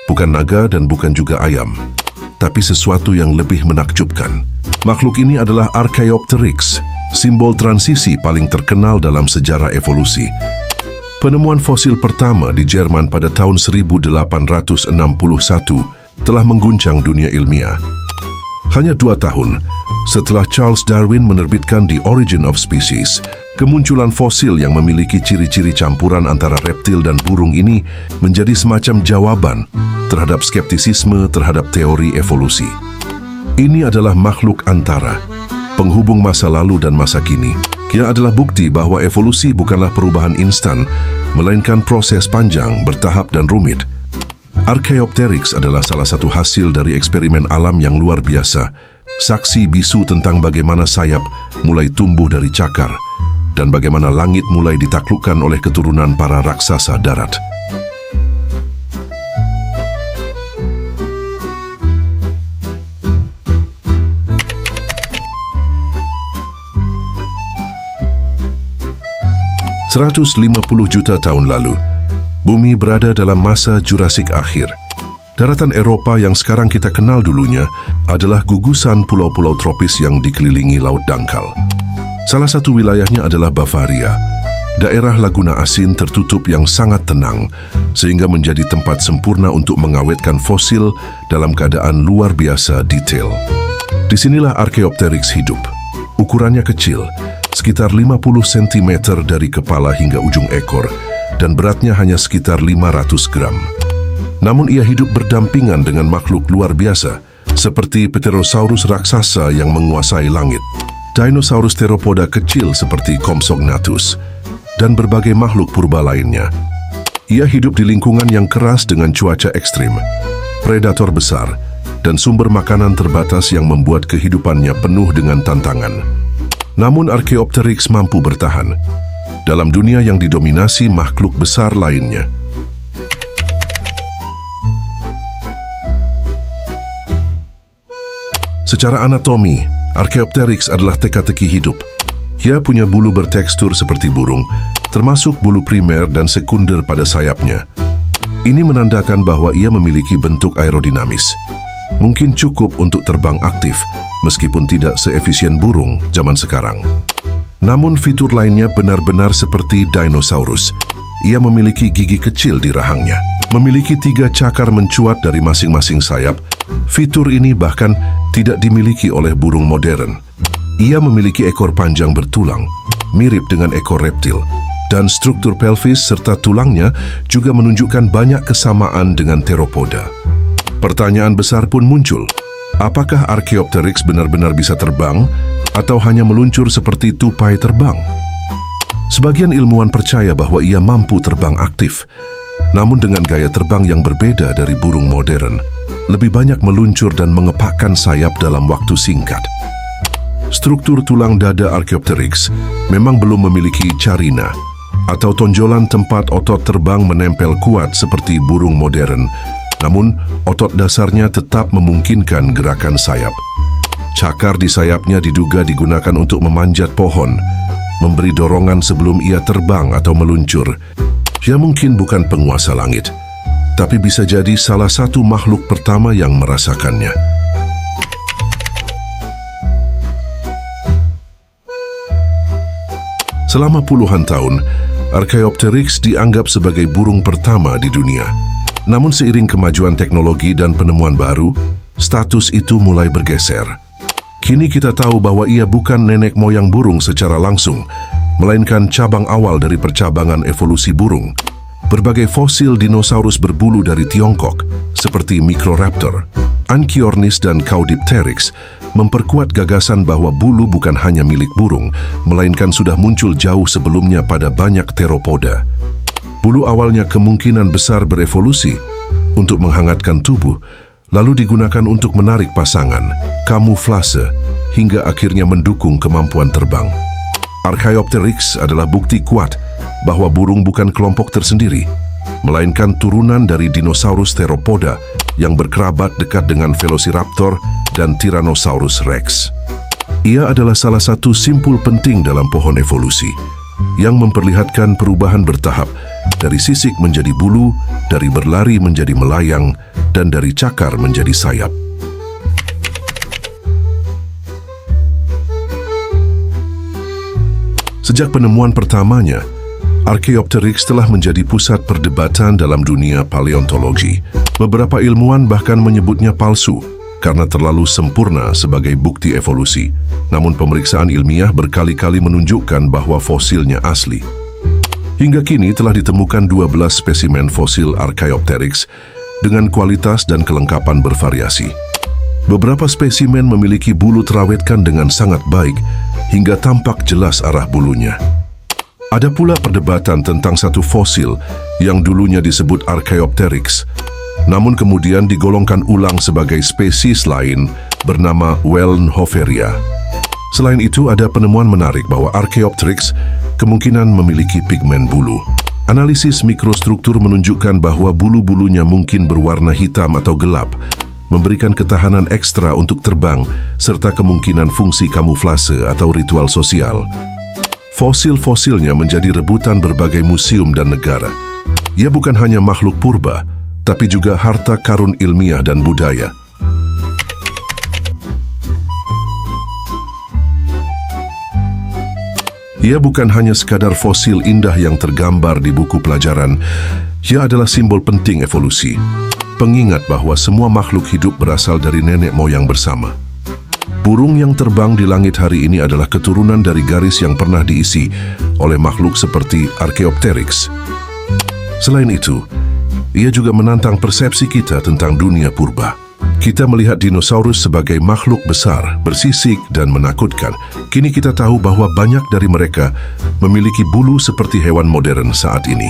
bukan naga dan bukan juga ayam, tapi sesuatu yang lebih menakjubkan. Makhluk ini adalah Archaeopteryx, simbol transisi paling terkenal dalam sejarah evolusi. Penemuan fosil pertama di Jerman pada tahun 1861 telah mengguncang dunia ilmiah. Hanya 2 tahun setelah Charles Darwin menerbitkan The Origin of Species, kemunculan fosil yang memiliki ciri-ciri campuran antara reptil dan burung ini menjadi semacam jawaban terhadap skeptisisme terhadap teori evolusi. Ini adalah makhluk antara, penghubung masa lalu dan masa kini. Ia adalah bukti bahwa evolusi bukanlah perubahan instan, melainkan proses panjang, bertahap dan rumit. Archaeopteryx adalah salah satu hasil dari eksperimen alam yang luar biasa, saksi bisu tentang bagaimana sayap mulai tumbuh dari cakar dan bagaimana langit mulai ditaklukkan oleh keturunan para raksasa darat. ...150 juta tahun lalu, bumi berada dalam masa Jurasik akhir. Daratan Eropa yang sekarang kita kenal dulunya adalah gugusan pulau-pulau tropis yang dikelilingi laut dangkal. Salah satu wilayahnya adalah Bavaria, daerah laguna asin tertutup yang sangat tenang, sehingga menjadi tempat sempurna untuk mengawetkan fosil dalam keadaan luar biasa detail. Disinilah Archaeopteryx hidup. Ukurannya kecil, sekitar 50 cm dari kepala hingga ujung ekor, dan beratnya hanya sekitar 500 gram. Namun ia hidup berdampingan dengan makhluk luar biasa, seperti Pterosaurus raksasa yang menguasai langit, dinosaurus teropoda kecil seperti Compsognathus, dan berbagai makhluk purba lainnya. Ia hidup di lingkungan yang keras dengan cuaca ekstrim, predator besar, dan sumber makanan terbatas yang membuat kehidupannya penuh dengan tantangan. Namun Archaeopteryx mampu bertahan dalam dunia yang didominasi makhluk besar lainnya. Secara anatomi, Archaeopteryx adalah teka-teki hidup. Ia punya bulu bertekstur seperti burung, termasuk bulu primer dan sekunder pada sayapnya. Ini menandakan bahwa ia memiliki bentuk aerodinamis. Mungkin cukup untuk terbang aktif, meskipun tidak seefisien burung zaman sekarang. Namun fitur lainnya benar-benar seperti dinosaurus. Ia memiliki gigi kecil di rahangnya, memiliki 3 cakar mencuat dari masing-masing sayap. Fitur ini bahkan tidak dimiliki oleh burung modern. Ia memiliki ekor panjang bertulang, mirip dengan ekor reptil, dan struktur pelvis serta tulangnya juga menunjukkan banyak kesamaan dengan teropoda. Pertanyaan besar pun muncul. Apakah Archaeopteryx benar-benar bisa terbang atau hanya meluncur seperti tupai terbang? Sebagian ilmuwan percaya bahwa ia mampu terbang aktif, namun dengan gaya terbang yang berbeda dari burung modern, lebih banyak meluncur dan mengepakkan sayap dalam waktu singkat. Struktur tulang dada Archaeopteryx memang belum memiliki carina atau tonjolan tempat otot terbang menempel kuat seperti burung modern, namun otot dasarnya tetap memungkinkan gerakan sayap. Cakar di sayapnya diduga digunakan untuk memanjat pohon, memberi dorongan sebelum ia terbang atau meluncur. Ia mungkin bukan penguasa langit, tapi bisa jadi salah satu makhluk pertama yang merasakannya. Selama puluhan tahun, Archaeopteryx dianggap sebagai burung pertama di dunia. Namun seiring kemajuan teknologi dan penemuan baru, status itu mulai bergeser. Kini kita tahu bahwa ia bukan nenek moyang burung secara langsung, melainkan cabang awal dari percabangan evolusi burung. Berbagai fosil dinosaurus berbulu dari Tiongkok, seperti Microraptor, Anchiornis dan Caudipteryx, memperkuat gagasan bahwa bulu bukan hanya milik burung, melainkan sudah muncul jauh sebelumnya pada banyak teropoda. Bulu awalnya kemungkinan besar berevolusi untuk menghangatkan tubuh, lalu digunakan untuk menarik pasangan, kamuflase, hingga akhirnya mendukung kemampuan terbang. Archaeopteryx adalah bukti kuat bahwa burung bukan kelompok tersendiri, melainkan turunan dari dinosaurus teropoda yang berkerabat dekat dengan Velociraptor dan Tyrannosaurus Rex. Ia adalah salah satu simpul penting dalam pohon evolusi, yang memperlihatkan perubahan bertahap dari sisik menjadi bulu, dari berlari menjadi melayang, dan dari cakar menjadi sayap. Sejak penemuan pertamanya, Archaeopteryx telah menjadi pusat perdebatan dalam dunia paleontologi. Beberapa ilmuwan bahkan menyebutnya palsu karena terlalu sempurna sebagai bukti evolusi. Namun pemeriksaan ilmiah berkali-kali menunjukkan bahwa fosilnya asli. Hingga kini telah ditemukan 12 spesimen fosil Archaeopteryx dengan kualitas dan kelengkapan bervariasi. Beberapa spesimen memiliki bulu terawetkan dengan sangat baik hingga tampak jelas arah bulunya. Ada pula perdebatan tentang satu fosil yang dulunya disebut Archaeopteryx, namun kemudian digolongkan ulang sebagai spesies lain bernama Wellenhoferia. Selain itu, ada penemuan menarik bahwa Archaeopteryx kemungkinan memiliki pigmen bulu. Analisis mikrostruktur menunjukkan bahwa bulu-bulunya mungkin berwarna hitam atau gelap, memberikan ketahanan ekstra untuk terbang, serta kemungkinan fungsi kamuflase atau ritual sosial. Fosil-fosilnya menjadi rebutan berbagai museum dan negara. Ia bukan hanya makhluk purba, tapi juga harta karun ilmiah dan budaya. Ia bukan hanya sekadar fosil indah yang tergambar di buku pelajaran, ia adalah simbol penting evolusi. Pengingat bahwa semua makhluk hidup berasal dari nenek moyang bersama. Burung yang terbang di langit hari ini adalah keturunan dari garis yang pernah diisi oleh makhluk seperti Archaeopteryx. Selain itu, ia juga menantang persepsi kita tentang dunia purba. Kita melihat dinosaurus sebagai makhluk besar, bersisik dan menakutkan. Kini kita tahu bahwa banyak dari mereka memiliki bulu seperti hewan modern saat ini.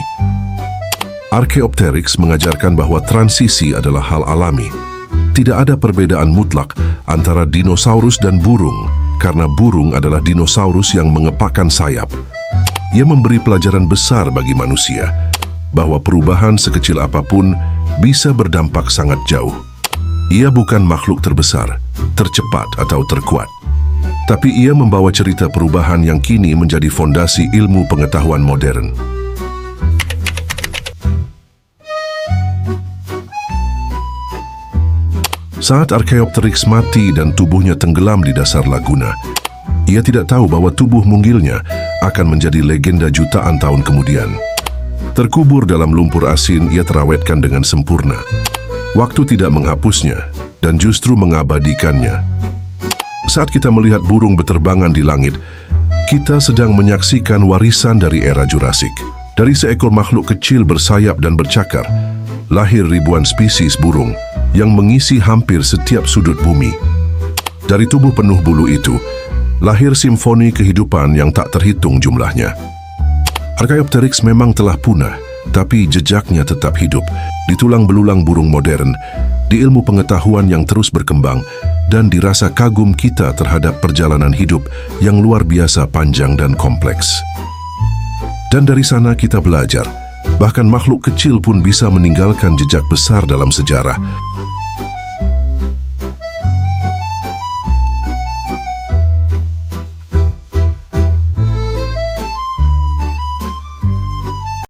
Archaeopteryx mengajarkan bahwa transisi adalah hal alami. Tidak ada perbedaan mutlak antara dinosaurus dan burung, karena burung adalah dinosaurus yang mengepakkan sayap. Ia memberi pelajaran besar bagi manusia, bahwa perubahan sekecil apapun bisa berdampak sangat jauh. Ia bukan makhluk terbesar, tercepat atau terkuat, tapi ia membawa cerita perubahan yang kini menjadi fondasi ilmu pengetahuan modern. Saat Archaeopteryx mati dan tubuhnya tenggelam di dasar laguna, ia tidak tahu bahwa tubuh munggilnya akan menjadi legenda jutaan tahun kemudian. Terkubur dalam lumpur asin, ia terawetkan dengan sempurna. Waktu tidak menghapusnya dan justru mengabadikannya. Saat kita melihat burung beterbangan di langit, kita sedang menyaksikan warisan dari era Jurassik. Dari seekor makhluk kecil bersayap dan bercakar, lahir ribuan spesies burung yang mengisi hampir setiap sudut bumi. Dari tubuh penuh bulu itu, lahir simfoni kehidupan yang tak terhitung jumlahnya. Archaeopteryx memang telah punah, tapi jejaknya tetap hidup di tulang belulang burung modern, di ilmu pengetahuan yang terus berkembang, dan di rasa kagum kita terhadap perjalanan hidup yang luar biasa panjang dan kompleks. Dan dari sana kita belajar, bahkan makhluk kecil pun bisa meninggalkan jejak besar dalam sejarah.